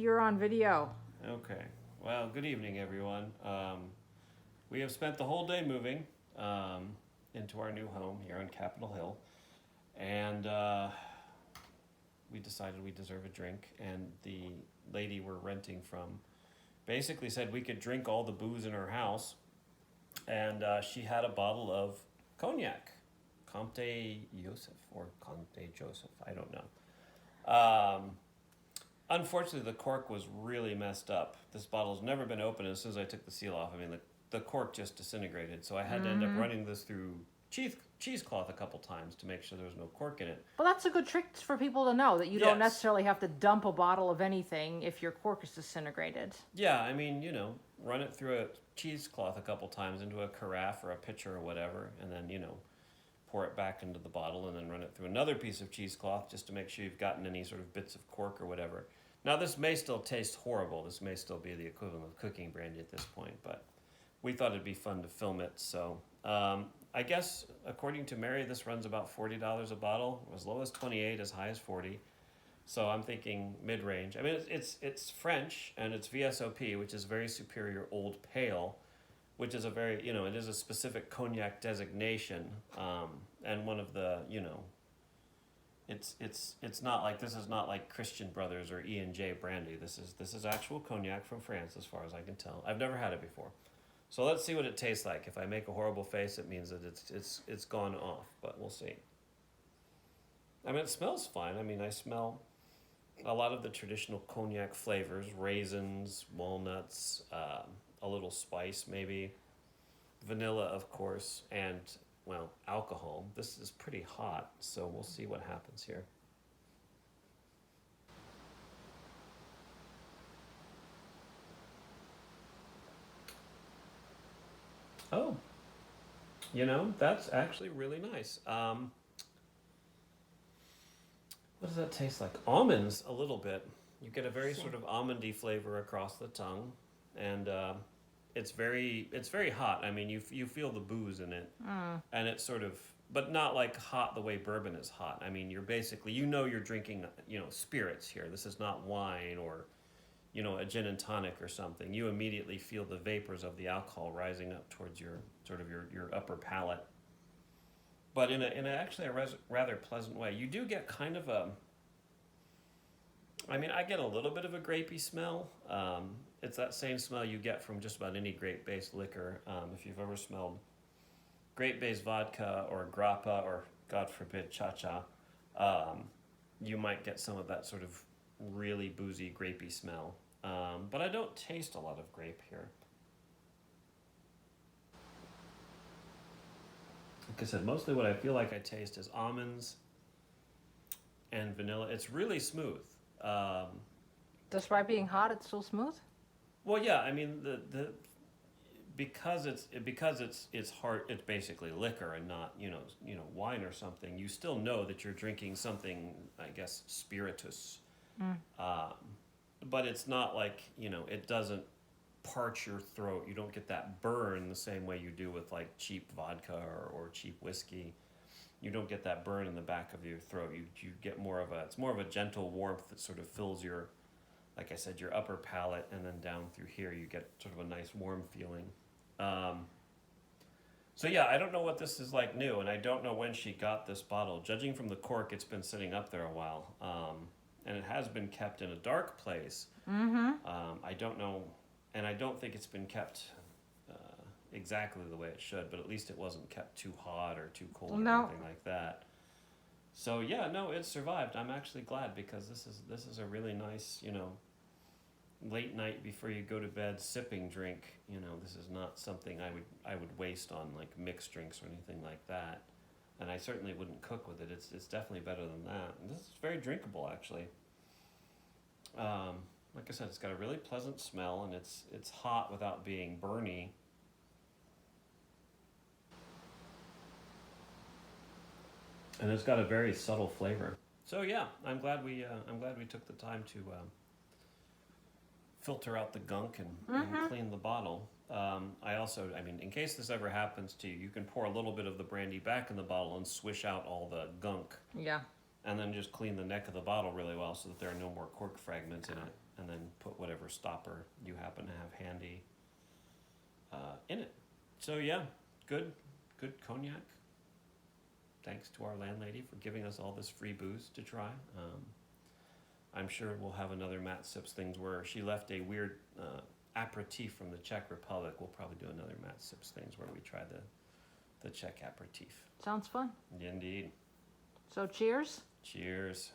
you're on video. Okay. Well, good evening, everyone. We have spent the whole day moving into our new home here on Capitol Hill, and we decided we deserve a drink. And the lady we're renting from basically said we could drink all the booze in her house, and she had a bottle of cognac, Comte Joseph or Comte Joseph, I don't know. Unfortunately, the cork was really messed up. This bottle's never been opened. As soon as I took the seal off, I mean, the cork just disintegrated. So I had to end up running this through cheesecloth a couple times to make sure there was no cork in it. Well, that's a good trick for people to know, that you don't necessarily have to dump a bottle of anything if your cork is disintegrated. Yeah, I mean, run it through a cheesecloth a couple times into a carafe or a pitcher or whatever, and then, pour it back into the bottle and then run it through another piece of cheesecloth just to make sure you've gotten any sort of bits of cork or whatever. Now, this may still taste horrible. This may still be the equivalent of cooking brandy at this point, but we thought it'd be fun to film it. So I guess, according to Mary, this runs about $40 a bottle, as low as 28, as high as 40. So I'm thinking mid-range. I mean, it's French, and it's VSOP, which is very superior old pale, which is a very, it is a specific cognac designation, and one of the, it's not like, this is not like Christian Brothers or E&J brandy. This is actual cognac from France, as far as I can tell. I've never had it before, so let's see what it tastes like. If I make a horrible face, it means that it's gone off, but we'll see. I mean, it smells fine. I mean, I smell a lot of the traditional cognac flavors: raisins, walnuts, a little spice maybe, vanilla of course, and, well, alcohol. This is pretty hot, so we'll see what happens here. Oh, that's actually really nice. What does that taste like? Almonds, a little bit. You get a very sort of almondy flavor across the tongue, and it's very hot. I mean, you feel the booze in it, and it's sort of, but not like hot the way bourbon is hot. I mean, you're basically, you're drinking, spirits here. This is not wine or, a gin and tonic or something. You immediately feel the vapors of the alcohol rising up towards your sort of your upper palate. But in actually a rather pleasant way. You do get kind of I get a little bit of a grapey smell. It's that same smell you get from just about any grape-based liquor. If you've ever smelled grape-based vodka or grappa or, God forbid, cha-cha, you might get some of that sort of really boozy, grapey smell. But I don't taste a lot of grape here. Like I said, mostly what I feel like I taste is almonds and vanilla. It's really smooth. Despite being hot, it's still smooth? Well, yeah, I mean, because it's hard. It's basically liquor and not wine or something. You still know that you're drinking something, I guess, spiritus. But it's not like, it doesn't parch your throat. You don't get that burn the same way you do with like cheap vodka or cheap whiskey. You don't get that burn in the back of your throat. You get it's more of a gentle warmth that sort of fills your, like I said, your upper palate, and then down through here you get sort of a nice warm feeling. So yeah, I don't know what this is like new, and I don't know when she got this bottle. Judging from the cork, it's been sitting up there a while, and it has been kept in a dark place. I don't know, and I don't think it's been kept exactly the way it should, but at least it wasn't kept too hot or too cold or anything like that. So yeah, no, it survived. I'm actually glad, because this is a really nice, late night before you go to bed sipping drink. This is not something I would waste on like mixed drinks or anything like that. And I certainly wouldn't cook with it. It's definitely better than that. And this is very drinkable, actually. Like I said, it's got a really pleasant smell, and it's hot without being burny. And it's got a very subtle flavor. So yeah, I'm glad we took the time to filter out the gunk and clean the bottle. In case this ever happens to you, you can pour a little bit of the brandy back in the bottle and swish out all the gunk. Yeah. and then just clean the neck of the bottle really well so that there are no more cork fragments in it, and then put whatever stopper you happen to have handy in it. So yeah, good cognac. Thanks to our landlady for giving us all this free booze to try. I'm sure we'll have another Matt Sips Things where she left a weird aperitif from the Czech Republic. We'll probably do another Matt Sips Things where we try the Czech aperitif. Sounds fun. Indeed. So cheers. Cheers.